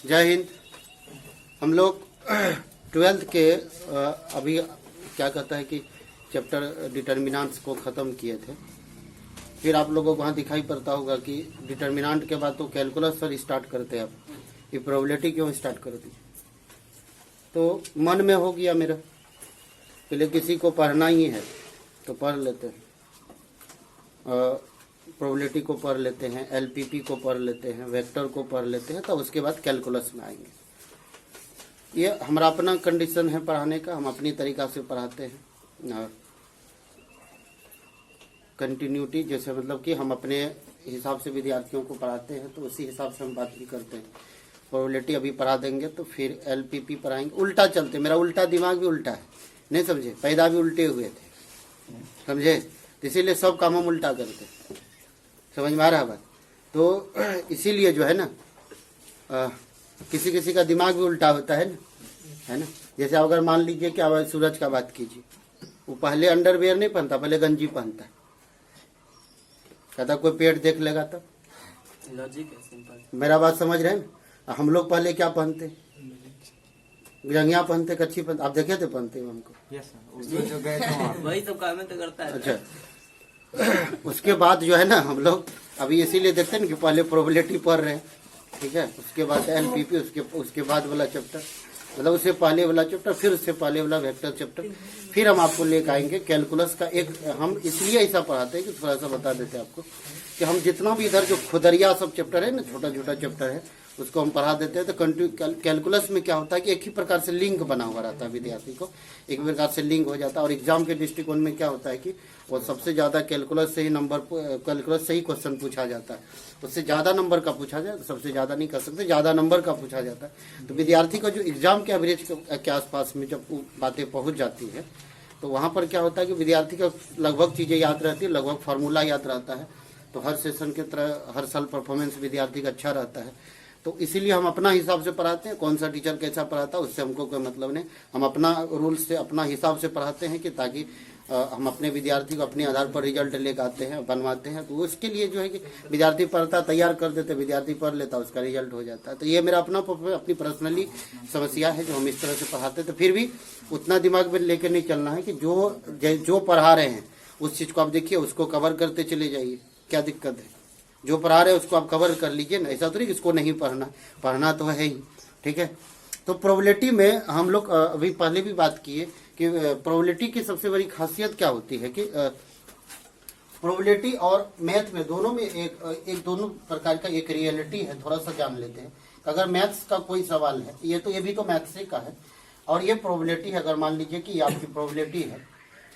जय हिंद। हम लोग 12th के अभी क्या कहता है कि चैप्टर डिटर्मिनेंट्स को ख़त्म किए थे। फिर आप लोगों को वहाँ दिखाई पड़ता होगा कि डिटर्मिनेंट के बाद तो कैलकुलस सर स्टार्ट करते हैं। आप ये प्रोबेबिलिटी क्यों स्टार्ट कर दी? तो मन में हो गया मेरा, पहले किसी को पढ़ना ही है तो पढ़ लेते हैं, प्रोबेबिलिटी को पढ़ लेते हैं, एलपीपी को पढ़ लेते हैं, वेक्टर को पढ़ लेते हैं, तो उसके बाद कैलकुलस में आएंगे। ये हमारा अपना कंडीशन है पढ़ाने का, हम अपनी तरीका से पढ़ाते हैं। कंटिन्यूटी जैसे मतलब कि हम अपने हिसाब से विद्यार्थियों को पढ़ाते हैं तो उसी हिसाब से हम बात भी करते हैं। प्रोबेबिलिटी अभी पढ़ा देंगे तो फिर एलपीपी पढ़ाएंगे। उल्टा चलते, मेरा उल्टा दिमाग भी उल्टा है, नहीं समझे? पैदा भी उल्टे हुए थे, समझे? इसीलिए सब काम हम उल्टा करते, समझ में आ रहा बात? तो इसीलिए जो है ना किसी किसी का दिमाग भी उल्टा होता है ना। जैसे अगर मान लीजिए कि अब सूरज का बात कीजिए, वो पहले अंडरवेयर नहीं पहनता, पहले गंजी पहनता है। कहता कोई पेट देख लेगा तो लॉजिक है, सिंपल। मेरा बात समझ रहे हैं? हम लोग पहले क्या पहनते, जंगिया पहनते, कच्ची पहनते, आप देखे थे पहनते हुए हमको? यस सर, जो गए थे वहाँ। वही सब काम तो करता है। अच्छा उसके बाद जो है ना हम लोग अभी इसीलिए देखते हैं कि पहले प्रोबेबिलिटी पढ़ रहे हैं, ठीक है, उसके बाद एलपीपी, उसके बाद वाला चैप्टर, मतलब उससे पहले वाला चैप्टर, फिर उससे पहले वाला वेक्टर चैप्टर, फिर हम आपको लेकर आएंगे कैलकुलस का एक। हम इसलिए ऐसा पढ़ाते हैं कि थोड़ा सा बता देते हैं आपको कि हम जितना भी इधर जो खुदरिया सब चैप्टर है ना, छोटा छोटा चैप्टर है, उसको हम पढ़ा देते हैं। तो कैलकुलस में क्या होता है कि एक ही प्रकार से लिंक बना हुआ रहता है, विद्यार्थी को एक प्रकार से लिंक हो जाता है। और एग्जाम के दृष्टिकोण में क्या होता है कि वो सबसे ज़्यादा कैलकुलस से ही कैलकुलस से ही क्वेश्चन पूछा जाता है। उससे ज़्यादा नंबर का पूछा जाए, सबसे ज़्यादा नहीं कर सकते, ज़्यादा नंबर का पूछा जाता है। तो विद्यार्थी को जो एग्जाम के एवरेज के आसपास में जब बातें पहुँच जाती है तो वहाँ पर क्या होता है कि विद्यार्थी को लगभग चीज़ें याद रहती है, लगभग फार्मूला याद रहता है। तो हर सेशन की तरह हर साल परफॉर्मेंस विद्यार्थी का अच्छा रहता है। तो इसीलिए हम अपना हिसाब से पढ़ाते हैं। कौन सा टीचर कैसा पढ़ाता है उससे हमको कोई मतलब नहीं, हम अपना रूल से अपना हिसाब से पढ़ाते हैं कि ताकि हम अपने विद्यार्थी को अपने आधार पर रिजल्ट लेकर आते हैं, बनवाते हैं। तो उसके लिए जो है कि विद्यार्थी पढ़ता, तैयार कर देते, विद्यार्थी पढ़ लेता, उसका रिजल्ट हो जाता है। तो ये मेरा अपनी पर्सनली समस्या है जो हम इस तरह से पढ़ाते हैं। तो फिर भी उतना दिमाग में लेकर नहीं चलना है कि जो पढ़ा रहे हैं उस चीज़ को आप देखिए, उसको कवर करते चले जाइए, क्या दिक्कत है? जो पढ़ा रहे हैं उसको आप कवर कर लीजिए ना, ऐसा तो नहीं कि इसको नहीं पढ़ना तो है ही, ठीक है। तो प्रोबेबिलिटी में हम लोग अभी पहले भी बात किए कि प्रोबेबिलिटी की सबसे बड़ी खासियत क्या होती है कि प्रोबेबिलिटी और मैथ में दोनों में एक दोनों प्रकार का एक रियलिटी है। थोड़ा सा जान लेते हैं। अगर मैथ्स का कोई सवाल है, ये भी तो मैथ्स से का है, और ये प्रोबेबिलिटी है। अगर मान लीजिए कि ये आपकी प्रोबेबिलिटी है,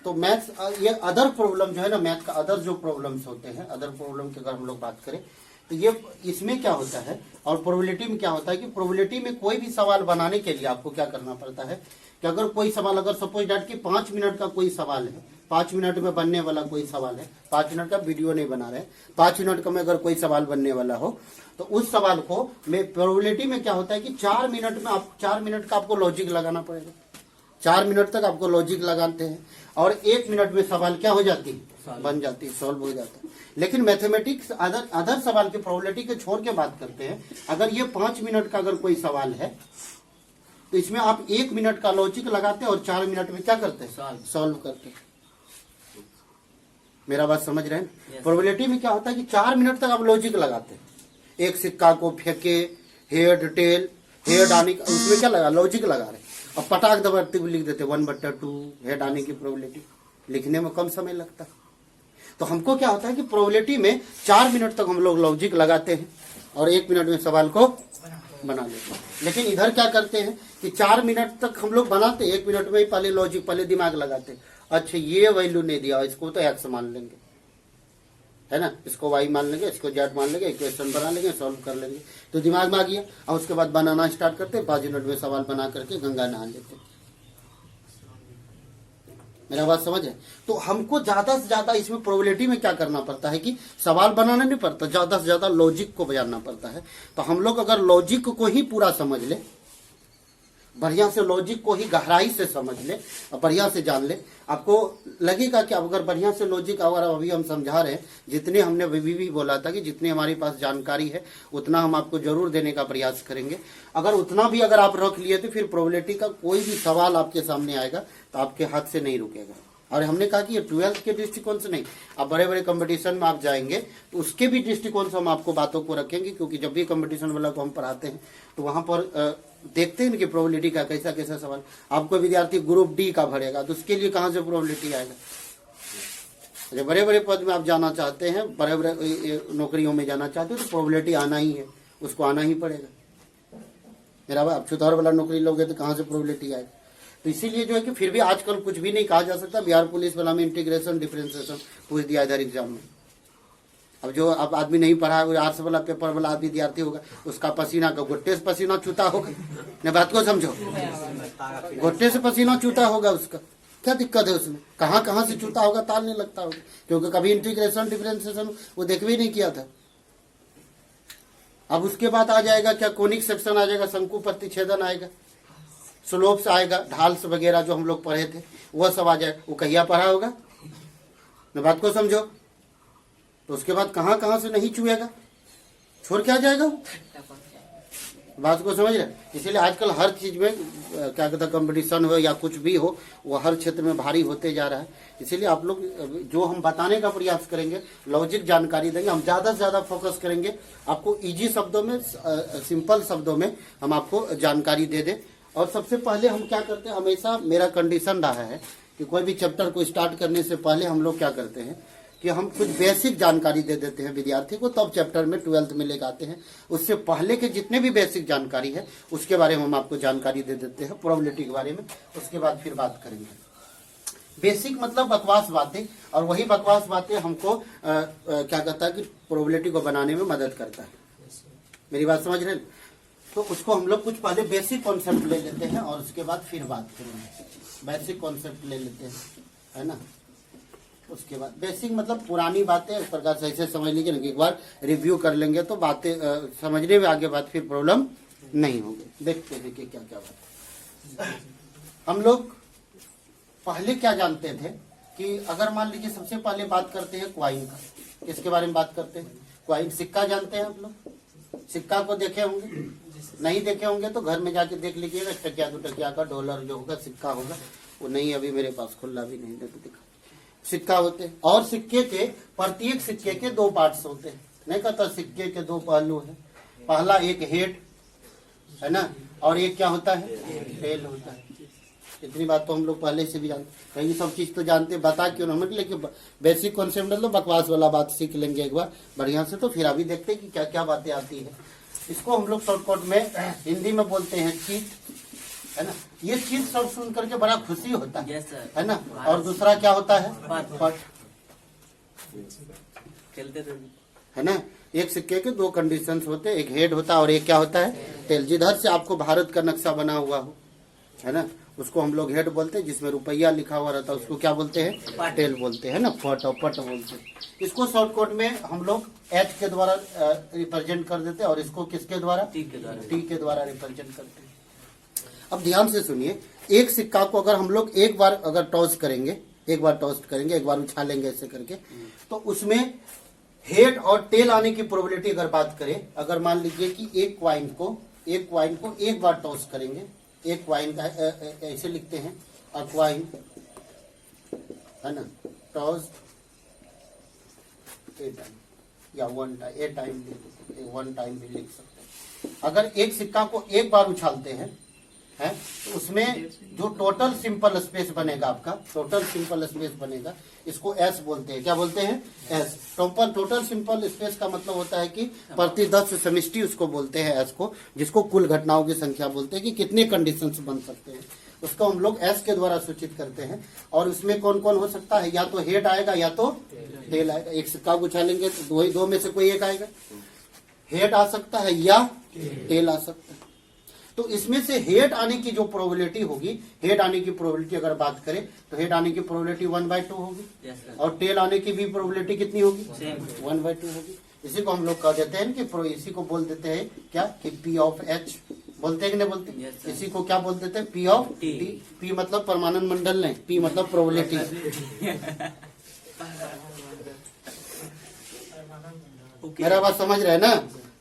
तो मैथ्स ये अदर प्रॉब्लम जो है ना, मैथ का अदर जो प्रॉब्लम्स होते हैं, अदर प्रॉब्लम की अगर हम लोग बात करें तो ये इसमें क्या होता है और प्रोबेबिलिटी में क्या होता है कि प्रोबेबिलिटी में कोई भी सवाल बनाने के लिए आपको क्या करना पड़ता है कि अगर कोई सवाल, अगर सपोज डैट कि 5 मिनट का कोई सवाल है, 5 मिनट में बनने वाला कोई सवाल है, 5 मिनट का वीडियो नहीं बना रहे, 5 मिनट का में अगर कोई सवाल बनने वाला हो तो उस सवाल को में प्रोबेबिलिटी में क्या होता है कि 4 मिनट में 4 मिनट का आपको लॉजिक लगाना पड़ेगा। 4 मिनट तक आपको लॉजिक लगाते हैं और 1 मिनट में सवाल क्या हो जाती है, बन जाती है, सॉल्व हो जाता है। लेकिन मैथमेटिक्स अदर सवाल की प्रोबेबिलिटी के छोड़ के बात करते हैं। अगर ये 5 मिनट का अगर कोई सवाल है तो इसमें आप 1 मिनट का लॉजिक लगाते हैं और 4 मिनट में क्या करते हैं, सॉल्व करते हैं। मेरा बात समझ रहे हैं? प्रोबेबिलिटी में क्या होता है कि 4 मिनट तक आप लॉजिक लगाते हैं। एक सिक्का को फेंके, हेड टेल, हेड आने का, उसमें क्या लगा, लॉजिक लगा रहे, और पटाख दबाते हुए लिख देते 1/2 हेड आने की प्रोबेबिलिटी। लिखने में कम समय लगता है। तो हमको क्या होता है कि प्रोबेबिलिटी में 4 मिनट तक हम लोग लॉजिक लगाते हैं और 1 मिनट में सवाल को बना लेते हैं। लेकिन इधर क्या करते हैं कि 4 मिनट तक हम लोग बनाते, 1 मिनट में ही पहले लॉजिक, पहले दिमाग लगाते। अच्छा ये वैल्यू नहीं दिया, इसको तो एक्स मान लेंगे, है ना, इसको वाई मान लेंगे, इसको जेड मान लेंगे, इक्वेशन बना लेंगे, सॉल्व कर लेंगे। तो दिमाग में आ गया और उसके बाद बनाना स्टार्ट करते, 5 मिनट में सवाल बना करके गंगा नहा लेते। मेरा बात समझ है? तो हमको ज्यादा से ज्यादा इसमें प्रोबेबिलिटी में क्या करना पड़ता है कि सवाल बनाना नहीं पड़ता, ज्यादा से ज्यादा लॉजिक को बजाना पड़ता है। तो हम लोग अगर लॉजिक को ही पूरा समझ ले बढ़िया से लॉजिक को ही गहराई से समझ ले और बढ़िया से जान ले, आपको लगेगा कि अगर बढ़िया से लॉजिक, अगर अभी हम समझा रहे हैं, जितने हमने अभी भी बोला था कि जितनी हमारे पास जानकारी है उतना हम आपको जरूर देने का प्रयास करेंगे। अगर उतना भी अगर आप रख लिए तो फिर प्रोबेबिलिटी का कोई भी सवाल आपके सामने आएगा तो आपके हाथ से नहीं रुकेगा। और हमने कहा कि ये 12th के दृष्टिकोण से नहीं, आप बड़े बड़े कंपटीशन में आप जाएंगे तो उसके भी दृष्टिकोण से हम आपको बातों को रखेंगे, क्योंकि जब भी कंपटीशन वाला को हम पढ़ाते हैं तो वहां पर देखते हैं कि प्रोबेबिलिटी का कैसा कैसा सवाल। आपको विद्यार्थी ग्रुप डी का भरेगा तो उसके लिए कहाँ से प्रोबेबिलिटी आएगा। जब बड़े बड़े पद में आप जाना चाहते हैं, बड़े बड़े नौकरियों में जाना चाहते हो तो प्रोबेबिलिटी आना ही है, उसको आना ही पड़ेगा। मेरा आप चुतौर वाला नौकरी लोगे तो कहाँ से प्रोबेबिलिटी आएगा। तो इसीलिए जो है कि फिर भी आजकल कुछ भी नहीं कहा जा सकता। बिहार पुलिस वाला में इंटीग्रेशन डिफरेंशिएशन पूछ दिया इधर एग्जाम में। अब जो अब आदमी नहीं पढ़ा है, आर्ट्स वाला पेपर वाला विद्यार्थी होगा, उसका पसीना का गोट्टे से पसीना चूता होगा। ने बात को समझो, गोट्टे से पसीना चूता होगा, उसका क्या दिक्कत है उसमें, कहाँ कहाँ से चूता होगा ताल नहीं लगता होगा, क्योंकि कभी इंटीग्रेशन डिफरेंशिएशन वो देख भी नहीं किया था। अब उसके बाद आ जाएगा क्या, कोनिक सेक्शन आ जाएगा, शंकु प्रतिच्छेदन आएगा, स्लोप्स आएगा, ढाल्स वगैरह जो हम लोग पढ़े थे वह सब आ जाएगा। वो कहिया पढ़ा होगा, न बात को समझो। तो उसके बाद कहाँ कहाँ से नहीं चुएगा, छोड़ के आ जाएगा वो, बात को समझ रहे। इसीलिए आजकल हर चीज में क्या कहता है, कंपटीशन हो या कुछ भी हो, वो हर क्षेत्र में भारी होते जा रहा है। इसीलिए आप लोग जो हम बताने का प्रयास करेंगे, लॉजिक जानकारी देंगे, हम ज्यादा से ज्यादा फोकस करेंगे आपको इजी शब्दों में, सिंपल शब्दों में हम आपको जानकारी दे दें। और सबसे पहले हम क्या करते हैं, हमेशा मेरा कंडीशन रहा है कि कोई भी चैप्टर को स्टार्ट करने से पहले हम लोग क्या करते हैं कि हम कुछ बेसिक जानकारी दे देते हैं विद्यार्थी को, तब चैप्टर में 12th में लेकर आते हैं। उससे पहले के जितने भी बेसिक जानकारी है उसके बारे में हम आपको जानकारी दे देते हैं, प्रोबेबिलिटी के बारे में। उसके बाद फिर बात करेंगे बेसिक मतलब बकवास बातें, और वही बकवास बातें हमको क्या कहता है कि प्रोबेबिलिटी को बनाने में मदद करता है। मेरी बात समझ रहे हैं। तो उसको हम लोग कुछ पहले बेसिक कॉन्सेप्ट ले लेते हैं और उसके बाद फिर बात करेंगे। बेसिक कॉन्सेप्ट ले लेते हैं, है ना। उसके बाद बेसिक मतलब पुरानी बातें, इस प्रकार से ऐसे समझ लीजिए ना, एक बार रिव्यू कर लेंगे तो बातें समझने में आगे बात फिर प्रॉब्लम नहीं होगी। देखते हैं कि क्या क्या बात। हम लोग पहले क्या जानते थे कि अगर मान लीजिए सबसे पहले बात करते हैं क्वाइन का, किसके बारे में बात करते हैं, क्वाइन, सिक्का जानते हैं आप लोग, सिक्का को देखे होंगे, नहीं देखे होंगे तो घर में जाके देख लीजिएगा, टकिया 2 टकिया का डॉलर जो होगा सिक्का होगा, वो नहीं अभी मेरे पास खुला भी नहीं, देखो दिखा सिक्का होते हैं। और सिक्के के प्रत्येक सिक्के के 2 पार्ट्स होते हैं, नहीं कहता सिक्के के 2 पहलू है, पहला एक हेड है ना, और एक क्या होता है, टेल होता है। इतनी बात तो हम लोग पहले से भी जानते, कहीं सब चीज तो जानते, बता क्यों ना, लेकिन बेसिक कॉन्सेप्ट मतलब बकवास वाला बात सीख लेंगे एक बार बढ़िया से। तो फिर अभी देखते हैं कि क्या क्या बातें आती है। इसको हम लोग शॉर्टकट में हिंदी में बोलते हैं चीट, है ना। ये चीज सब सुन करके बड़ा खुशी होता है, है ना। और दूसरा क्या होता है, पट, खेलते थे, है ना। एक सिक्के के 2 कंडीशंस होते हैं, एक हेड होता है और एक क्या होता है, टेल। जिधर से आपको भारत का नक्शा बना हुआ हो, है ना, उसको हम लोग हेड बोलते हैं। जिसमें रुपया लिखा हुआ रहता है उसको क्या बोलते हैं, टेल बोलते हैं ना, फट और पट बोलते हैं। इसको शॉर्टकट में हम लोग एच के द्वारा रिप्रेजेंट कर देते हैं और इसको किसके द्वारा, टी के द्वारा रिप्रेजेंट करते हैं। अब ध्यान से सुनिए, एक सिक्का को अगर हम लोग एक बार अगर टॉस करेंगे, एक बार उछालेंगे ऐसे करके, तो उसमें हेड और टेल आने की प्रोबेबिलिटी अगर बात करें, अगर मान लीजिए कि एक क्वाइन को एक बार टॉस करेंगे, एक क्वाइन का ऐसे लिखते हैं, अ क्वाइन, है ना, टॉस ए टाइम या 1 टाइम, ए टाइम 1 टाइम भी लिख सकते हैं। अगर एक सिक्का को एक बार उछालते हैं, है, तो उसमें जो टोटल सिंपल स्पेस बनेगा, आपका टोटल सिंपल स्पेस बनेगा, इसको एस बोलते हैं। क्या बोलते हैं, एस। टोटल सिंपल स्पेस का मतलब होता है कि प्रति 10 समष्टि उसको बोलते हैं एस को, जिसको कुल घटनाओं की संख्या बोलते हैं कि कितने कंडीशंस बन सकते हैं, उसको हम लोग एस के द्वारा सूचित करते हैं। और उसमें कौन कौन हो सकता है, या तो हेड आएगा या तो टेल आएगा। एक सिक्का उछालेंगे तो 2 में से कोई एक आएगा, हेड आ सकता है या टेल आ सकता है। तो इसमें से हेड आने की जो प्रोबेबिलिटी होगी, हेड आने की प्रोबेबिलिटी अगर बात करें तो हेड आने की प्रोबेबिलिटी 1/2 होगी, और टेल आने की भी प्रोबेबिलिटी कितनी होगी, 1/2 होगी। इसी को हम लोग कह देते हैं कि इसी को बोल देते हैं क्या कि P ऑफ H, बोलते हैं कि नहीं बोलते? Yes, sir. इसी को क्या बोल देते हैं? P of T. T. P मतलब परमानंट मंडल नहीं, पी मतलब प्रोबेबिलिटी। ओके मेरा बात समझ रहे हैं ना?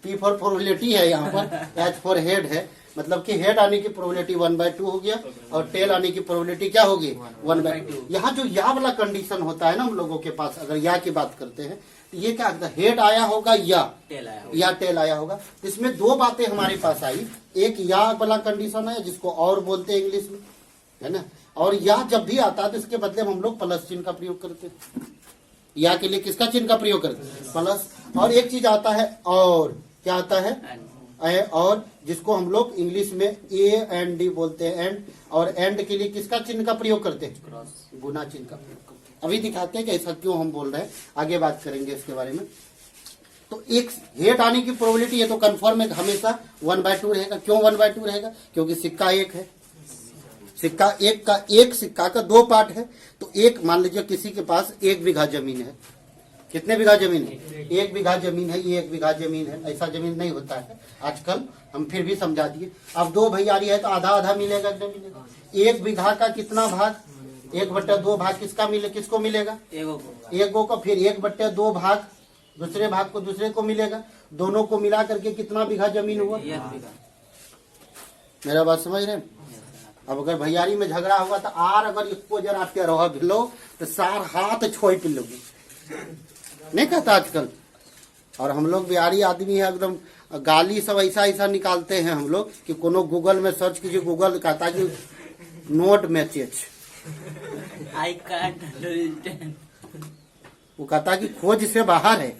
पी फॉर प्रोबेबिलिटी है यहाँ पर, एच फॉर हेड है, मतलब कि हेड आने की प्रोबेबिलिटी 1/2 हो गया और टेल आने की प्रोबेबिलिटी क्या होगी? 1/2। यहाँ जो या वाला कंडीशन होता है ना हम लोगों के पास, अगर या की बात करते हैं तो ये क्या होता है? हेड आया होगा या टेल आया या टेल आया होगा। इसमें दो बातें हमारे पास आई, एक या वाला कंडीशन है जिसको और बोलते हैं इंग्लिश में, है ना, और या जब भी आता है तो इसके बदले में हम लोग प्लस चिन्ह का प्रयोग करते हैं। या के लिए किसका चिन्ह का प्रयोग करते हैं? प्लस। और एक चीज आता है और, क्या आता है? और, जिसको हम लोग इंग्लिश में ए एंड डी बोलते हैं, एंड। और एंड के लिए किसका चिन्ह का प्रयोग करते हैं? क्रॉस गुना चिन्ह का प्रयोग करते हैं। अभी दिखाते हैं कि ऐसा क्यों हम बोल रहे हैं, आगे बात करेंगे इसके बारे में। तो एक हेड आने की प्रोबेबिलिटी है तो कंफर्म है हमेशा 1/2 रहेगा। क्यों 1/2 रहेगा? क्योंकि सिक्का एक है, सिक्का एक का, एक सिक्का का दो पार्ट है। तो एक, मान लीजिए किसी के पास 1 बीघा जमीन है, कितने बीघा जमीन है? 1 बीघा जमीन है, ये 1 बीघा जमीन है। ऐसा जमीन नहीं होता है आजकल, हम फिर भी समझा दिए। अब 2 भैयारी है तो आधा आधा मिलेगा, नहीं मिलेगा? 1 बीघा का कितना भाग? 1/2 भाग किसका मिले, किसको मिलेगा? एक गो का। फिर 1/2 भाग दूसरे भाग को दूसरे को मिलेगा। दोनों को मिला करके कितना बीघा जमीन हुआ? मेरा बात समझ रहे हैं? अब अगर भैयारी में झगड़ा हुआ तो आर अगर इसको जरा के रह भिलो तो सार हाथ छोड़ पे लोगे, नहीं कहता आजकल। और हम लोग बिहारी आदमी है, एकदम गाली सब ऐसा ऐसा निकालते हैं हम लोग कि कोनो गूगल में सर्च कीजिए, गूगल कहता कि note matches, I can't understand. वो कहता कि खोज से बाहर है।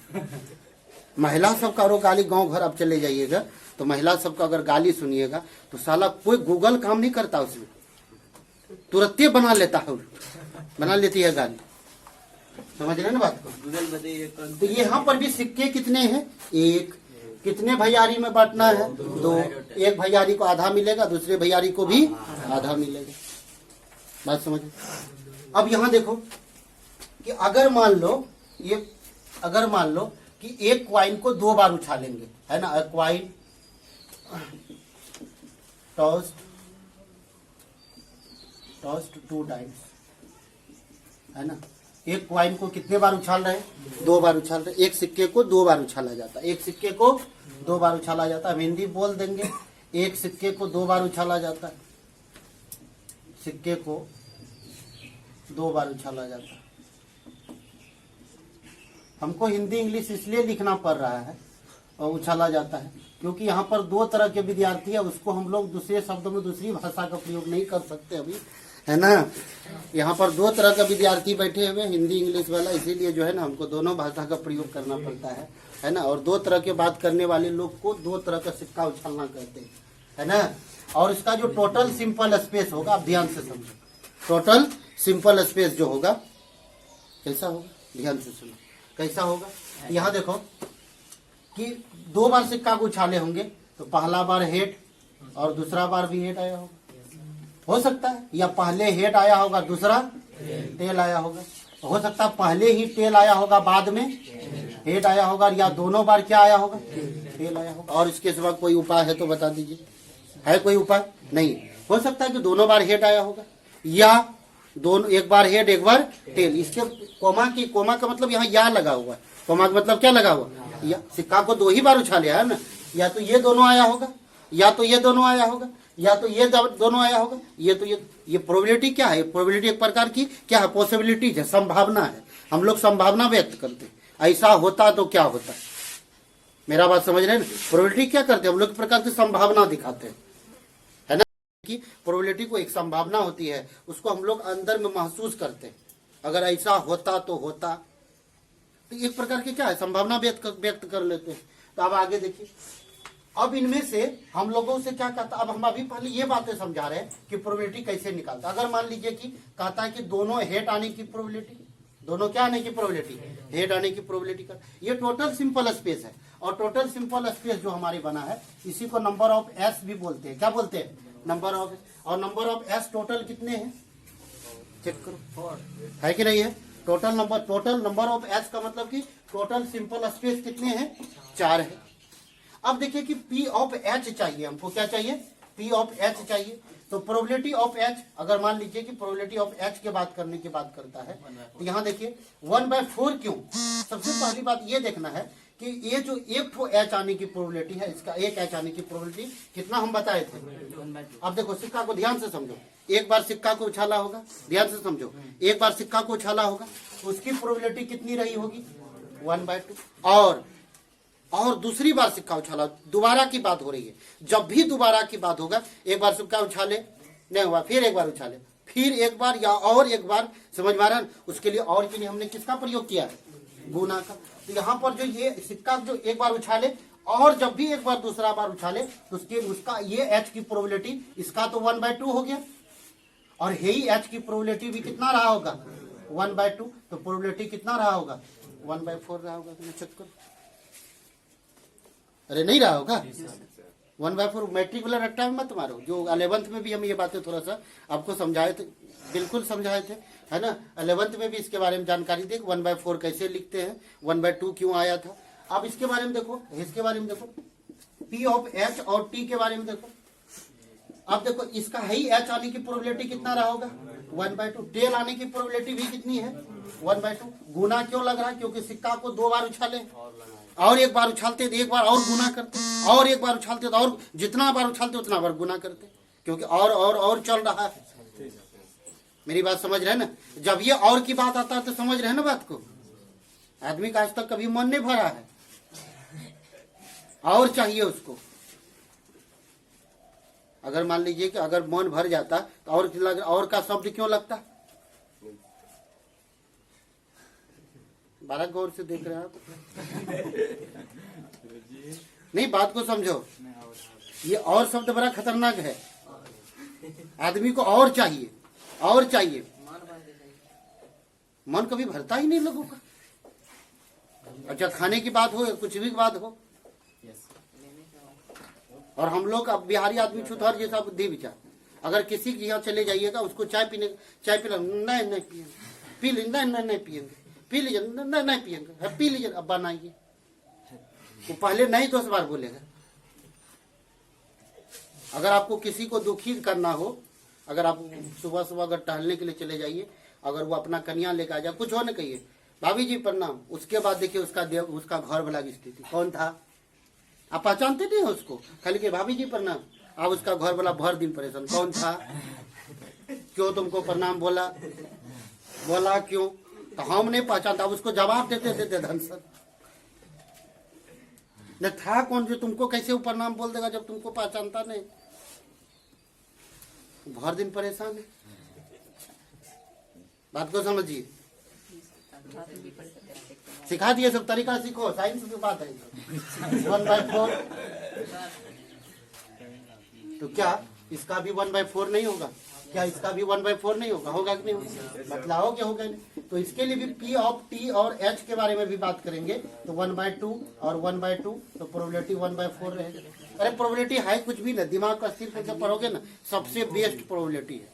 महिला सब का गाली, गांव घर अब चले जाइएगा तो महिला सबका अगर गाली सुनिएगा तो साला कोई गूगल काम नहीं करता, उसमें तुरंत बना लेता है, बना लेती है गाली। समझ रहे ना बात को? गूगल बताइए। तो यहाँ पर भी सिक्के कितने हैं? एक। कितने भैयारी में बांटना है? 2। एक भैयारी को आधा मिलेगा, दूसरे भैयारी को भी आधा मिलेगा। बात समझ? अब यहाँ देखो कि अगर मान लो ये, अगर मान लो कि एक क्वाइन को 2 बार उछालेंगे, है ना, क्वाइन टॉस्ड 2 टाइम्स, है ना। एक क्वाइन को कितने बार उछाल रहे हैं? 2 बार उछाल रहे हैं। एक सिक्के को 2 बार उछाला जाता है, एक सिक्के को 2 बार उछाला जाता है। हिंदी बोल देंगे, एक सिक्के को 2 बार उछाला जाता है, सिक्के को 2 बार उछाला जाता है। हमको हिंदी इंग्लिश इसलिए लिखना पड़ रहा है और उछाला जाता है क्योंकि यहाँ पर 2 तरह के विद्यार्थी है, उसको हम लोग दूसरे शब्दों में दूसरी भाषा का प्रयोग नहीं कर सकते अभी, है ना। यहाँ पर 2 तरह का विद्यार्थी बैठे हुए, हिंदी इंग्लिश वाला, इसीलिए जो है ना हमको दोनों भाषा का प्रयोग करना पड़ता है ना। और 2 तरह के बात करने वाले लोग को 2 तरह का सिक्का उछालना कहते हैं, है ना। और इसका जो टोटल सिंपल स्पेस होगा, आप ध्यान से समझो, टोटल सिंपल स्पेस जो होगा कैसा होगा, ध्यान से सुनो कैसा होगा। यहाँ देखो कि 2 बार सिक्का को उछाले होंगे तो पहला बार हेड और दूसरा बार भी हेड आया होगा, हो सकता है, या पहले हेड आया होगा दूसरा टेल आया होगा, हो सकता है पहले ही टेल आया होगा बाद में हेड आया होगा, या दोनों बार क्या आया होगा, टेल आया होगा। और इसके सिवा कोई उपाय है तो बता दीजिए, है कोई उपाय? नहीं। हो सकता है कि दोनों बार हेड आया होगा, या दोनों, एक बार हेड एक बार टेल। इसके कोमा का मतलब यहाँ या लगा हुआ है, कोमा का मतलब क्या लगा हुआ, या सिक्का को 2 ही बार उछाले है ना, या तो ये दोनों आया होगा, या तो ये दोनों आया होगा, या तो ये दोनों आया होगा, ये तो ये प्रोबेबिलिटी क्या है? प्रोबेबिलिटी एक प्रकार की क्या है? पॉसिबिलिटीज है, संभावना है। हम लोग संभावना व्यक्त करते हैं, ऐसा होता तो क्या होता। मेरा बात समझ रहे हैं ना? प्रोबेबिलिटी क्या करते हैं हम लोग? एक प्रकार की संभावना दिखाते हैं, है ना। कि प्रोबेबिलिटी को एक संभावना होती है, उसको हम लोग अंदर में महसूस करते हैं, अगर ऐसा होता तो होता, तो एक प्रकार की क्या है? संभावना व्यक्त कर लेते हैं। तो अब आगे देखिए, अब इनमें से हम लोगों से क्या कहता, अब हम अभी पहले ये बातें समझा रहे हैं कि प्रोबेबिलिटी कैसे निकालता। अगर मान लीजिए कि कहता है कि दोनों हेड आने की प्रोबेबिलिटी, दोनों क्या आने की प्रोबेबिलिटी, हेड आने की प्रोबेबिलिटी का, ये टोटल सिंपल स्पेस है। और टोटल सिंपल स्पेस जो हमारी बना है, इसी को नंबर ऑफ एस भी बोलते हैं। क्या बोलते हैं? Number of. और नंबर ऑफ एस टोटल कितने हैं? चेक करो, 4 है कि नहीं है? टोटल नंबर ऑफ एस का मतलब कि टोटल सिंपल स्पेस कितने हैं? 4 है। अब देखिए कि P ऑफ H चाहिए हमको, क्या चाहिए? P ऑफ H चाहिए। तो प्रोबेबिलिटी ऑफ H, अगर मान लीजिए कि प्रोबेबिलिटी ऑफ H के बात करने की बात करता है, तो यहाँ देखिए 1/4 क्यों? सबसे पहली बात ये देखना है कि ये जो एक ठो H आने की प्रोबेबिलिटी है, इसका एक H आने की प्रोबेबिलिटी कितना हम बताए थे? अब देखो सिक्का को ध्यान से समझो, एक बार सिक्का को उछाला होगा, ध्यान से समझो, एक बार सिक्का को उछाला होगा तो उसकी प्रोबेबिलिटी कितनी रही होगी? 1/2। और दूसरी बार सिक्का उछाला, दोबारा की बात हो रही है, जब भी दोबारा की बात होगा, एक बार सिक्का उछाले नहीं हुआ, फिर एक बार उछाले, फिर एक बार या और एक बार, समझ में आ रहा है? उसके लिए और के लिए हमने किसका प्रयोग किया है? गुना का। तो यहाँ पर जो ये सिक्का जो एक बार उछाले और जब भी एक बार दूसरा बार उछाले तो उसका ये H की प्रोबेबिलिटी, इसका तो 1/2 हो गया, और यही H की प्रोबेबिलिटी भी कितना रहा होगा? 1/2। तो प्रोबेबिलिटी कितना रहा होगा? 1/4 रहा होगा। तो चेक करो, अरे नहीं रहा होगा? 1/4 मैट्रिक वाला रट्टा में मत मारो। जो 11th में भी हम ये बातें थोड़ा सा आपको समझाए थे, बिल्कुल समझाए थे, है ना? 11th में भी इसके बारे में जानकारी दी, 1/4 कैसे लिखते हैं, 1/2 क्यों आया था। अब इसके बारे में देखो, इसके बारे में देखो, P ऑफ H और T के बारे में देखो। अब देखो इसका है ही H आने की प्रोबेबिलिटी कितना रहा होगा? 1/2। टेल आने की प्रोबेबिलिटी भी कितनी है? 1/2। गुना क्यों लग रहा है? क्योंकि सिक्का को 2 बार उछाले और एक बार उछालते तो एक बार और गुना करते, और एक बार उछालते तो और जितना बार उछालते उतना बार गुना करते, क्योंकि और चल रहा है। मेरी बात समझ रहे हैं ना? जब ये और की बात आता है तो समझ रहे हैं ना बात को? आदमी का आज तक कभी मन नहीं भरा है, और चाहिए उसको। अगर मान लीजिए कि अगर मन भर जाता तो और का शब्द क्यों लगता? बारह गौर से देख रहे हैं आप? नहीं, बात को समझो, ये और शब्द बड़ा खतरनाक है। आदमी को और चाहिए, और चाहिए। मन कभी भरता ही नहीं लोगों का। अच्छा, खाने की बात हो या कुछ भी बात हो, और हम लोग अब बिहारी आदमी छुतहर जैसा बुद्धि विचार। अगर किसी के यहाँ चले जाइएगा, उसको चाय पिला, नहीं पिएंगे, पी लीजिए, नहीं पिएंगे, पी लीजिए, नहीं पिएंगे, पी लीजिए, अब बनाइए। वो पहले नहीं 10 बार बोलेगा। अगर आपको किसी को दुखी करना हो, अगर आप सुबह अगर टहलने के लिए चले जाइए, अगर वो अपना कन्या लेकर आ जाए, कुछ हो न कहिए, भाभी जी प्रणाम, उसके बाद देखिए उसका घर वाला की स्थिति कौन था, आप पहचानते नहीं हो उसको, खाली के भाभी जी प्रणाम, आप उसका घर वाला भर दिन परेशान, कौन था, क्यों तुमको प्रणाम बोला क्यों? तो हम नहीं पहचानता, उसको जवाब देते धनसर न था कौन जो तुमको कैसे वो प्रणाम बोल देगा जब तुमको पहचानता नहीं? भर दिन परेशान है। बात को समझिए, सिखा दिए सब तरीका सीखो, साइंस की बात है। 1/4 तो क्या इसका भी 1/4 नहीं होगा? क्या इसका भी 1/4 नहीं होगा? होगा कि नहीं होगा? बतलाओ क्या होगा नहीं? तो इसके लिए भी P ऑफ T और H के बारे में भी बात करेंगे, तो 1/2 और 1/2, तो प्रोबेबिलिटी 1/4 रहेगा। अरे प्रोबेबिलिटी है कुछ भी ना, दिमाग को स्थिर करके पढ़ोगे ना, सबसे बेस्ट प्रोबेबिलिटी है।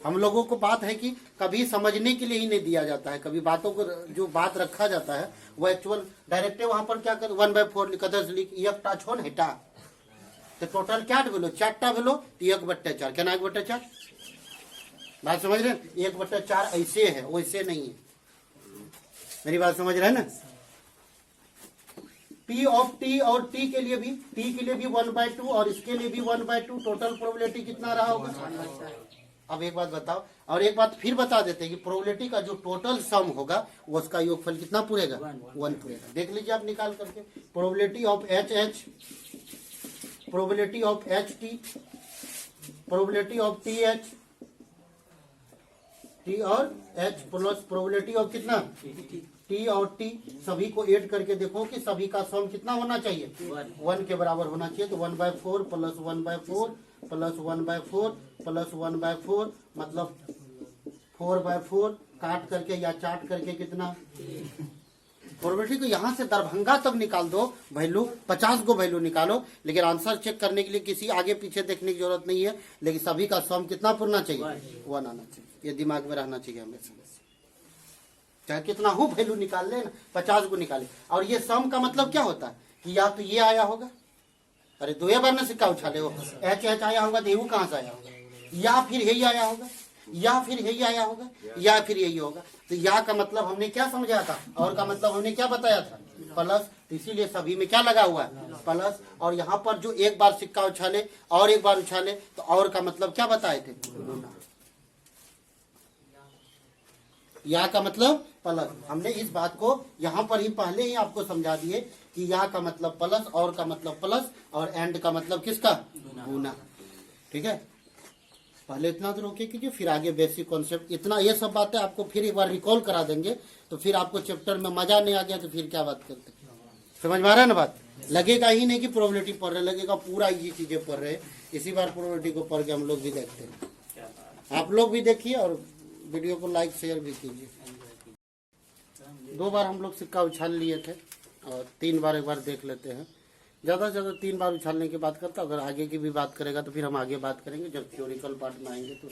हम लोगों को बात है कि कभी समझने के लिए ही नहीं दिया जाता है, कभी बातों को जो बात रखा जाता है वो एक्चुअल डायरेक्ट वहां पर क्या कर 1/4 लिख, एक टा छोन हेटा, तो टोटल क्या भेलो? 4टा भेलो, तो 1/4 क्या ना 1/4? बात समझ रहे हैं? 1/4 ऐसे है, वैसे नहीं है। मेरी बात समझ रहे हैं ना? P ऑफ T और T के लिए भी 1/2 और इसके लिए भी 1/2, टोटल प्रोबेबिलिटी कितना रहा होगा? अब एक बात बताओ, और एक बात फिर बता देते हैं कि प्रोबेबिलिटी का जो टोटल सम होगा वो उसका योगफल कितना पूरेगा? 1 पूरेगा। देख लीजिए आप निकाल करके, probability of HH, probability of HT, probability of TH, T और H प्लस प्रोबेबिलिटी ऑफ कितना? T और T, सभी को ऐड करके देखो कि सभी का सम कितना होना चाहिए? 1 के बराबर होना चाहिए। तो 1/4 प्लस 1/4 प्लस 1/4 प्लस 1/4 मतलब 4/4, काट करके या चाट करके कितना? प्रोबेबिलिटी को यहाँ से दरभंगा तक निकाल दो वैल्यू, 50 को वैल्यू निकालो, लेकिन आंसर चेक करने के लिए किसी आगे पीछे देखने की जरूरत नहीं है, लेकिन सभी का सम कितना पूरना चाहिए? 1 आना चाहिए। ये दिमाग में रहना चाहिए हमेशा, चाहे कितना हो वैल्यू निकाल ले ना, 50 को निकाले। और ये सम का मतलब क्या होता है कि या तो ये आया होगा, अरे दो बार ना सिक्का उछाले हो, एच एच आया होगा तो यू कहाँ से आया होगा, या फिर यही आया होगा, या फिर यही आया होगा, या फिर यही होगा। तो या का मतलब हमने क्या समझा था, और का मतलब हमने क्या बताया था, प्लस। तो इसीलिए सभी में क्या लगा हुआ है, प्लस। और यहाँ पर जो एक बार सिक्का उछाले और एक बार उछाले, तो और का मतलब क्या बताए थे, गुना। या का मतलब प्लस। हमने इस बात को यहाँ पर ही पहले ही आपको समझा दिए कि या का मतलब प्लस, और का मतलब प्लस, और एंड का मतलब किसका, गुना। ठीक है, पहले इतना तो रोके कीजिए, फिर आगे बेसिक कॉन्सेप्ट। इतना ये सब बातें आपको फिर एक बार रिकॉल करा देंगे, तो फिर आपको चैप्टर में मजा नहीं आ गया तो फिर क्या बात करते। समझ में आ रहा है ना बात। लगेगा ही नहीं कि प्रोबेबिलिटी पढ़ रहे, लगेगा पूरा ये चीजें पढ़ रहे। इसी बार प्रोबेबिलिटी को पढ़ के हम लोग भी देखते हैं, आप लोग भी देखिए और वीडियो को लाइक शेयर भी कीजिए। 2 बार हम लोग सिक्का उछाल लिए थे और 3 बार एक बार देख लेते हैं। ज़्यादा से ज़्यादा 3 बार उछालने की बात करता। अगर आगे की भी बात करेगा तो फिर हम आगे बात करेंगे जब थ्योरिकल पार्ट में आएंगे। तो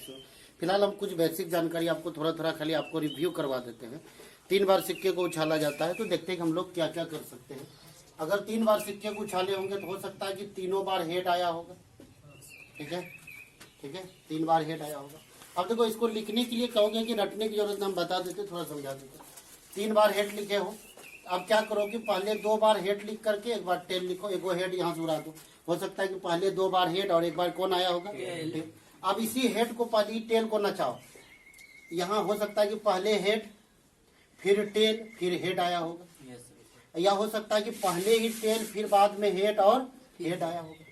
फिलहाल हम कुछ बेसिक जानकारी आपको थोड़ा थोड़ा खाली आपको रिव्यू करवा देते हैं। 3 बार सिक्के को उछाला जाता है, तो देखते हैं कि हम लोग क्या क्या कर सकते हैं। अगर 3 बार सिक्के को उछाले होंगे तो हो सकता है कि तीनों बार हेड आया होगा। ठीक है, ठीक है, 3 बार हेड आया होगा। अब देखो, इसको लिखने के लिए कहोगे कि रटने की जरूरत, हम बता देते, थोड़ा समझा देते। 3 बार हेड लिखे हो, अब क्या करो कि पहले 2 बार हेड लिख करके एक बार टेल लिखो, एक वो हेड यहाँ से उड़ा दो। हो सकता है कि पहले 2 बार हेड और एक बार कौन आया होगा, टेल। अब इसी हेड को पहले टेल को नचाओ। यहाँ हो सकता है कि पहले हेड फिर टेल फिर हेड आया होगा, या हो सकता है कि पहले ही टेल फिर बाद में हेड और हेड आया होगा।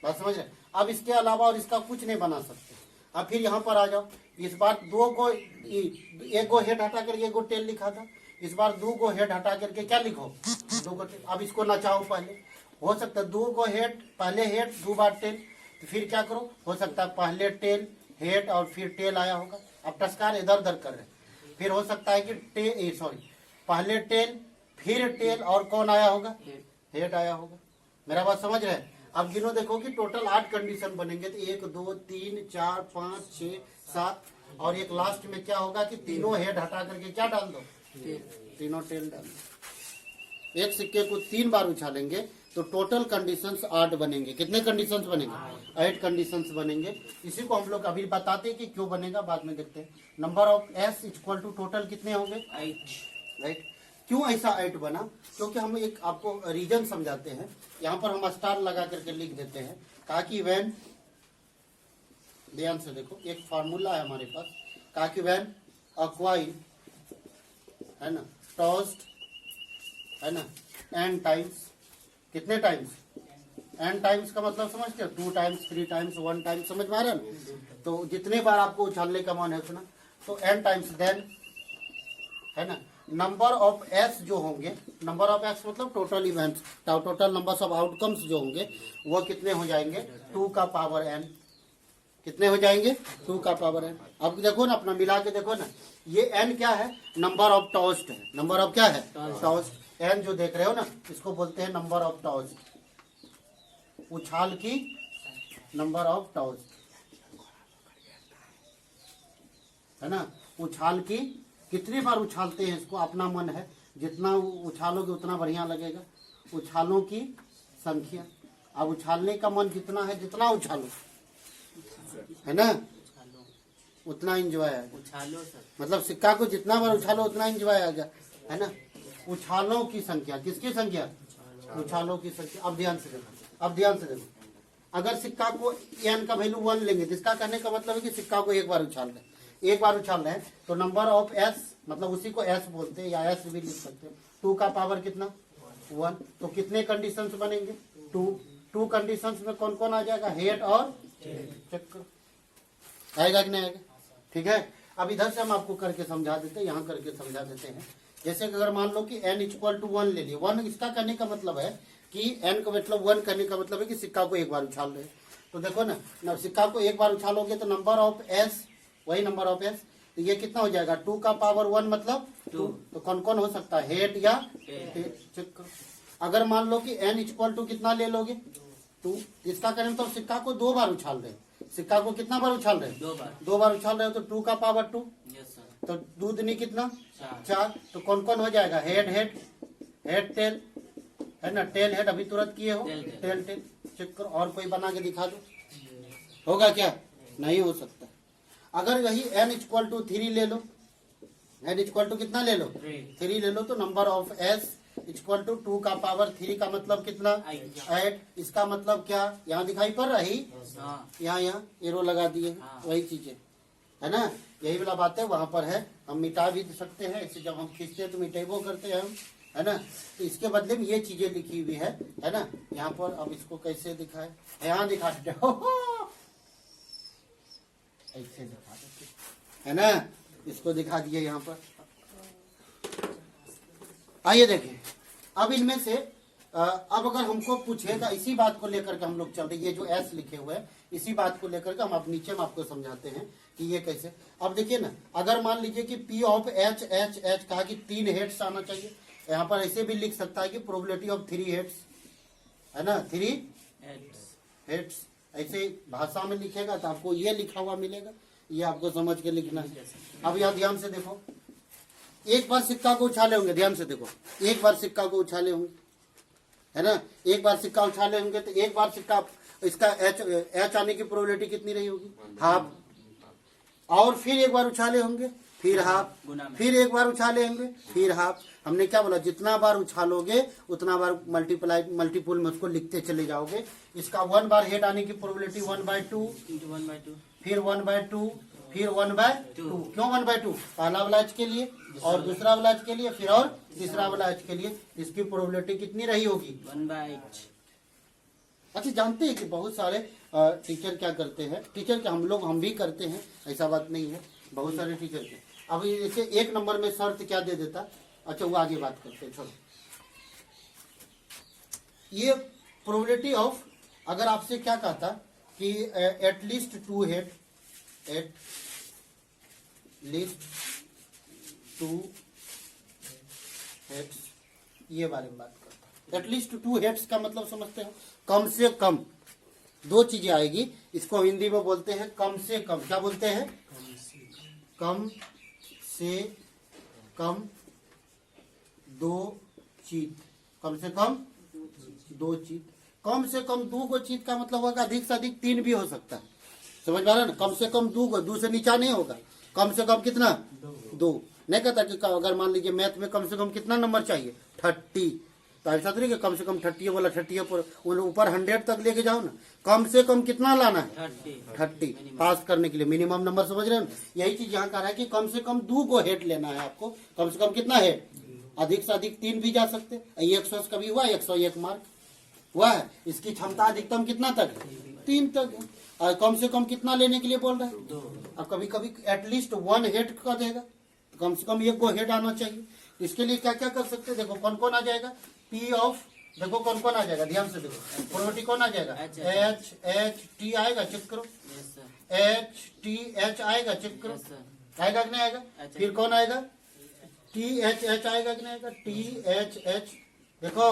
बात समझ रहे। अब इसके अलावा और इसका कुछ नहीं बना सकते। अब फिर यहाँ पर आ जाओ, इस बार 2 को एक गो हेड हटा करके 1 गो टेल लिखा था, इस बार 2 को हेड हटा करके क्या लिखो, 2 को टेल। अब इसको नचाओ पहले, हो सकता है 2 को हेड, पहले हेड 2 बार टेल, तो फिर क्या करो, हो सकता है पहले टेल हेड और फिर टेल आया होगा। अब टस्कार इधर उधर कर रहे। फिर हो सकता है कि पहले टेल फिर टेल और कौन आया होगा, हेड आया होगा। मेरा बात समझ रहे हैं। अब गिनो, देखो कि टोटल 8 कंडीशन बनेंगे। तो 1 2 3 4 5 6 7 और एक लास्ट में क्या होगा कि तीनों हेड हटा करके क्या डाल दो, तीनों टेल डाल दो। एक सिक्के को 3 बार उछालेंगे तो टोटल कंडीशंस 8 बनेंगे। कितने कंडीशंस बनेंगे, 8 कंडीशंस बनेंगे। इसी को हम लोग अभी बताते हैं कि क्यों बनेगा, बाद में देखते हैं। Number of S equal to total कितने होंगे, 8, राइट। क्यों ऐसा 8 बना, क्योंकि हम एक आपको रीजन समझाते हैं। यहाँ पर हम स्टार लगा करके लिख देते हैं ताकि वैन, ध्यान से देखो, एक फार्मूला है हमारे पास, ताकि वैन अक्वाइन है ना, टॉस्ड है ना, एन टाइम्स, कितने टाइम्स, एन टाइम्स का मतलब समझते हो, 2 टाइम्स 3 टाइम्स 1 टाइम्स, समझ में आ रहा है ना। तो जितने बार आपको उछालने का मन है सुना, तो एन टाइम्स, देन है ना नंबर ऑफ एस जो होंगे, नंबर ऑफ एस मतलब total events, total numbers of outcomes जो होंगे वो कितने हो जाएंगे, 2 का पावर एन। कितने हो जाएंगे, 2 का पावर एन। अब देखो ना, अपना मिला के देखो ना, ये एन क्या है, नंबर ऑफ टॉस्ट है। नंबर ऑफ क्या है, टॉस्ट। एन जो देख रहे हो ना, इसको बोलते हैं नंबर ऑफ टॉस्ट, उछाल की नंबर ऑफ टॉस्ट, है ना। उछाल की कितनी बार उछालते हैं इसको, अपना मन है, जितना उछालोगे उतना बढ़िया लगेगा। उछालों की संख्या, अब उछालने का मन जितना है, जितना उछालो, है ना, उतना एंजॉय आएगा। उछालो सर, मतलब सिक्का को जितना बार उछालो उतना एंजॉय आएगा, है ना। उछालों की संख्या, किसकी संख्या, उछालों की संख्या। अब ध्यान से देखो, अब ध्यान से देखो, अगर सिक्का को एन का वैल्यू 1 लेंगे, जिसका कहने का मतलब है कि सिक्का को एक बार उछाल रहे, एक बार उछाल रहे हैं, तो नंबर ऑफ एस, मतलब उसी को एस बोलते हैं या एस भी लिख सकते हैं। 2 का पावर कितना, 1। तो कितने कंडीशंस बनेंगे, 2 कंडीशंस में कौन कौन आ जाएगा, हेड और चेक करो, आएगा कि नहीं आएगा। ठीक है, अब इधर से हम आपको करके समझा देते हैं, यहाँ करके समझा देते हैं। जैसे कि अगर मान लो कि n इक्वल टू 1 ले लिए, 1 इसका कहने का मतलब है कि n का मतलब 1 करने का मतलब है कि सिक्का को एक बार उछाल रहे। तो देखो ना, सिक्का को एक बार उछालोगे तो नंबर ऑफ एस, वही नंबर ऑफ एस, तो ये कितना हो जाएगा, 2 का पावर 1 मतलब 2। तो कौन कौन हो सकता है, हेड या टेल, चेक करो। अगर मान लो कि n इक्वल टू कितना ले लोगे, 2, इसका कहने तो सिक्का को 2 बार उछाल रहे, सिक्का को कितना बार उछाल रहे, 2 बार उछाल रहे हो, तो 2 का पावर 2, तो दूध नहीं कितना, 4। तो कौन कौन हो जाएगा, हेड हेड हेड टेल, है ना। टेल हेड अभी तुरंत किए हो, टेल, टेल टेल चेक करो। और कोई बना के दिखा दो, होगा क्या? नहीं हो सकता। अगर यही n इक्वल टू 3 ले लो, n इक्वल टू कितना ले लो? 3 ले लो, तो number of s equal to 2 का पावर 3 का मतलब कितना? 8। इसका मतलब क्या? यहाँ दिखाई पड़ रही, हाँ यहाँ एरो लगा दिए, हाँ। वही चीजें है ना। यही वाला बात है, वहां पर है। हम मिटा भी सकते हैं इसे, जब हम खींचते हैं तो मिटेबो करते हैं हम, है ना। तो इसके बदले में ये चीजें लिखी हुई है ना यहाँ पर। अब इसको कैसे दिखाए? यहाँ दिखा देते हो, ऐसे दिखा देते है ना। इसको दिखा दिए यहाँ पर। आइए देखें, अब इनमें से अब अगर हमको पूछेगा, इसी बात को लेकर के हम लोग चल रहे, ये जो एस लिखे हुए हैं इसी बात को लेकर के हम अब नीचे में आपको समझाते हैं कि ये कैसे। अब देखिए ना, अगर मान लीजिए कि P of H H H कहा कि 3 हेड्स आना चाहिए, यहाँ पर ऐसे भी लिख सकता है कि प्रोबेबिलिटी ऑफ 3 हेड्स, है ना, 3 हेड्स। ऐसे भाषा में लिखेगा तो आपको ये लिखा हुआ मिलेगा, ये आपको समझ के लिखना है। अब यहाँ ध्यान से देखो, एक बार सिक्का को उछाले होंगे, ध्यान से देखो, एक बार सिक्का को उछाले होंगे, है ना। एक बार सिक्का उछाले होंगे तो एक बार सिक्का, इसका एच आने की प्रोबेबिलिटी कितनी रही होगी? हाफ। और फिर एक बार उछाले होंगे, फिर हाफ, फिर एक बार उछाले होंगे, फिर हाफ। हमने क्या बोला? जितना बार उछालोगे उतना बार मल्टीपुल में उसको लिखते चले जाओगे। इसका 1 बार हेड आने की प्रोबेबिलिटी 1/2, फिर 1/2, फिर 1/2। क्यों 1/2? पहला वाला एच के लिए और दूसरा वाला एच के लिए, फिर और तीसरा वाला एच के लिए। इसकी प्रोबेबिलिटी कितनी रही होगी? 1/8। अच्छा, जानते हैं कि बहुत सारे टीचर क्या करते हैं, टीचर क्या हम भी करते हैं, ऐसा बात नहीं है, बहुत सारे टीचर के। अब जैसे 1 नंबर में शर्त क्या दे देता? अच्छा, वो आगे बात करते हैं, छोड़ो। ये प्रोबेबिलिटी ऑफ, अगर आपसे क्या कहता कि at least 2 head, at least 2 heads, ये बारे में बात करता है। एटलीस्ट 2 हेड्स का मतलब समझते हो? कम से कम 2 चीजें आएगी। इसको हिंदी में बोलते हैं कम से कम। क्या बोलते हैं? कम से कम 2 चीज। कम से कम 2 चीज। कम से कम 2 को चीज का मतलब होगा अधिक से अधिक 3 भी हो सकता है। समझ पा रहे ना? कम से कम 2 को, 2 से नीचा नहीं होगा। कम से कम कितना? 2। नहीं कहता कि अगर मान लीजिए मैथ में कम से कम कितना नंबर चाहिए? 30, तो ऐसा तो नहीं कि कम से कम 30 बोला, 30 पर ऊपर 100 तक लेके जाओ ना। कम से कम कितना लाना है? 30 पास करने के लिए मिनिमम नंबर। समझ रहे हैं? यही चीज यहाँ कह रहा है कि कम से कम 2 को हेड लेना है आपको। कम से कम कितना हेड? अधिक से अधिक 3 भी जा सकते। 100 कभी हुआ 101 मार्क हुआ है। इसकी क्षमता अधिकतम कितना तक है? 3 तक है। और कम से कम कितना लेने के लिए बोल रहा है? 2। अब कभी कभी एटलीस्ट 1 हेड का देगा, तो कम से कम 1 को हेड आना चाहिए। इसके लिए क्या क्या कर सकते हैं? देखो कौन कौन आ जाएगा। पी ऑफ, देखो कौन कौन आ जाएगा, ध्यान से देखो। प्रोबेबिलिटी कौन आ जाएगा? एच एच टी आएगा, चेक करो। एच टी एच आएगा, चेक करो। आएगा कि नहीं आएगा? फिर कौन आएगा? टी एच एच आएगा कि नहीं आएगा? टी एच एच, देखो,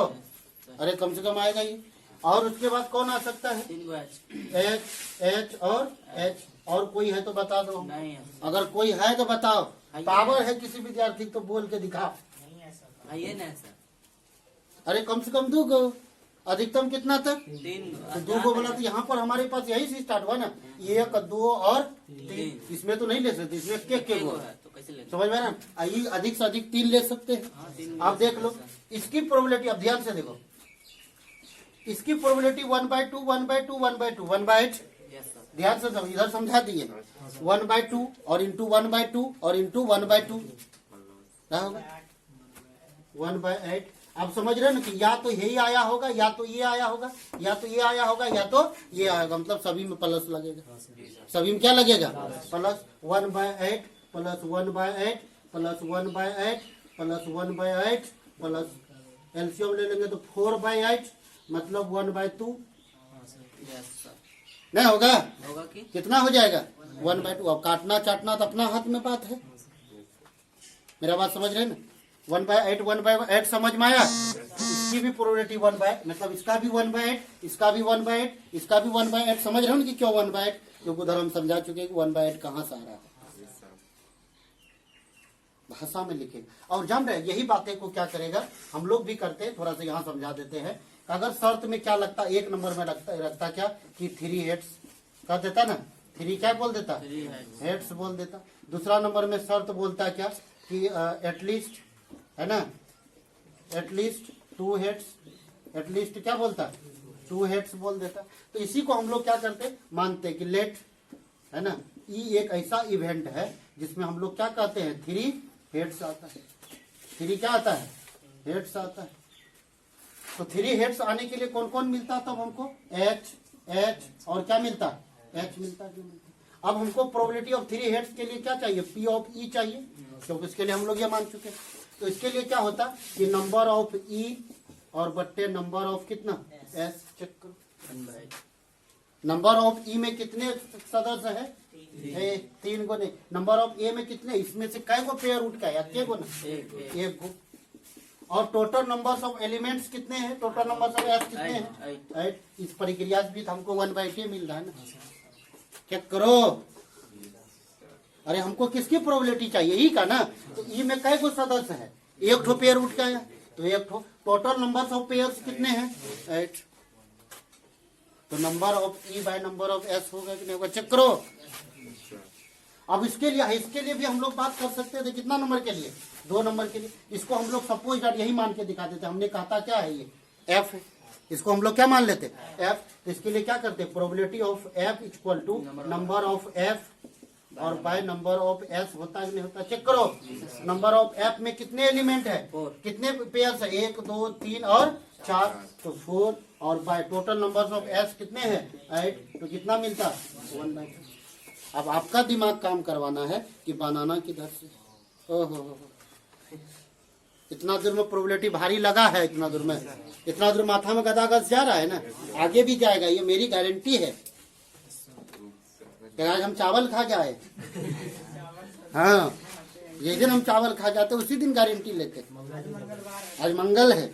अरे कम से कम आएगा ये। और उसके बाद कौन आ सकता है? एच एच और एच। और कोई है तो बता दो। अगर कोई है तो बताओ। पावर है किसी विद्यार्थी तो बोल के दिखा। अरे कम से कम 2 को, अधिकतम कितना तक? 3। तो 2 को बोला, तो यहाँ पर हमारे पास यही से स्टार्ट हुआ ना, 1 2 और 3। इसमें तो नहीं ले सकते, इसमें के हुआ। समझ में ना? ये अधिक से अधिक 3 ले सकते हैं। आप देख लो इसकी प्रोबेबिलिटी। अब ध्यान से देखो, इसकी प्रोबेबिलिटी 1/2 1/2 1/2 1/8। ध्यान से इधर समझा दिए। 1/2 और इंटू 1/2 और इंटू 1/2 क्या होगा? 1/8। आप समझ रहे हो ना कि या तो यही आया होगा, या तो ये आया होगा, या तो ये आया होगा, या तो ये आएगा। मतलब सभी में प्लस लगेगा। सभी में क्या लगेगा? Plus. 1/8 plus 1/8 plus 1/8 plus 1/8 plus LCM ले लेंगे तो 4/8 मतलब 1/2 नहीं होगा? कितना हो जाएगा? 1/2। अब काटना चाटना तो अपना हाथ में बात है। मेरा बात समझ रहे हैं ना? 1/8 समझ में आया? इसकी भी प्रोबेबिलिटी 1/8, मतलब इसका भी 1/8, इसका भी 1/8, इसका भी 1/8। समझ रहे हो ना कि क्यों 1/8? क्योंकि उधर हम समझा चुके हैं कि 1/8 कहाँ से आ रहा है। भाषा में लिखेगा। और जान रहे हैं, यही बातें को क्या करेगा, हम लोग भी करते हैं, थोड़ा सा यहाँ समझा देते हैं। अगर शर्त में क्या लगता, एक नंबर में रखता क्या कि 3 हेड्स कर देता ना, 3 क्या बोल देता, हेड्स बोल देता। दूसरा नंबर में शर्त बोलता क्या कि एटलीस्ट, है ना, एटलीस्ट 2 हेड्स, एटलीस्ट क्या बोलता, 2 हेड्स बोल देता। तो इसी को हम लोग क्या करते, मानते कि लेट, है ना, ई एक ऐसा इवेंट है जिसमें हम लोग क्या कहते हैं, 3 हेड्स आता है। 3 क्या आता है, हेड्स आता है। तो 3 हेड्स आने के लिए कौन कौन मिलता है तब हमको, एच और क्या मिलता है, एच मिलता है, अब हमको प्रोबेबिलिटी ऑफ 3 हेड्स के लिए क्या चाहिए, पी ऑफ ई चाहिए, क्योंकि इसके लिए हम लोग ये मान चुके हैं। तो इसके लिए क्या होता कि नंबर ऑफ ई और बट्टे नंबर ऑफ कितना, एस। चेक करो, नंबर ऑफ ई में कितने सदस्य है, 3 गो। नहीं, नंबर ऑफ ए में कितने, इसमें से कै गो पेयर उठ गया, के गो ना, 1 गो। और टोटल नंबर्स ऑफ एलिमेंट्स कितने हैं, टोटल नंबर्स ऑफ एस कितने हैं, 8। इस प्रक्रिया से भी हमको 1/2 मिल रहा है ना। चेक करो, अरे हमको किसकी प्रोबेबिलिटी चाहिए, ई का ना। तो ई में कै गो सदस्य है, 1 ठो पेयर उठ गया, तो 1 ठो। टोटल नंबर्स ऑफ पेयर्स कितने हैं, 8। तो number of E bye number of S होगा कि नहीं होगा, चेक करो। अब इसके लिए भी हम लोग बात कर सकते थे, कितना नंबर के लिए, 2 नंबर के लिए। इसको हम लोग सपोज डॉट यही मान के दिखा देते, हमने कहा था क्या है ये, एफ है, इसको हम लोग क्या मान लेते, एफ। तो इसके लिए क्या करते, probability of F equal to number of F और बाय नंबर ऑफ एस होता है कि नहीं होता, चेक करो। नंबर ऑफ एफ में कितने एलिमेंट है, कितने पेयर्स है, 1 2 3 और 4, तो 4। और by total numbers of S कितने हैं, 8, तो कितना मिलता, 1/2। अब आपका दिमाग काम करवाना है कि बनाना किधर से। ओहो, इतना दूर में प्रोबेबिलिटी भारी लगा है, इतना दूर माथा में गदागद जा रहा है ना, आगे भी जाएगा, ये मेरी गारंटी है। आज हम चावल खा जाए, हाँ, जिस दिन हम चावल खा जाते उसी दिन गारंटी लेते। आज मंगल है।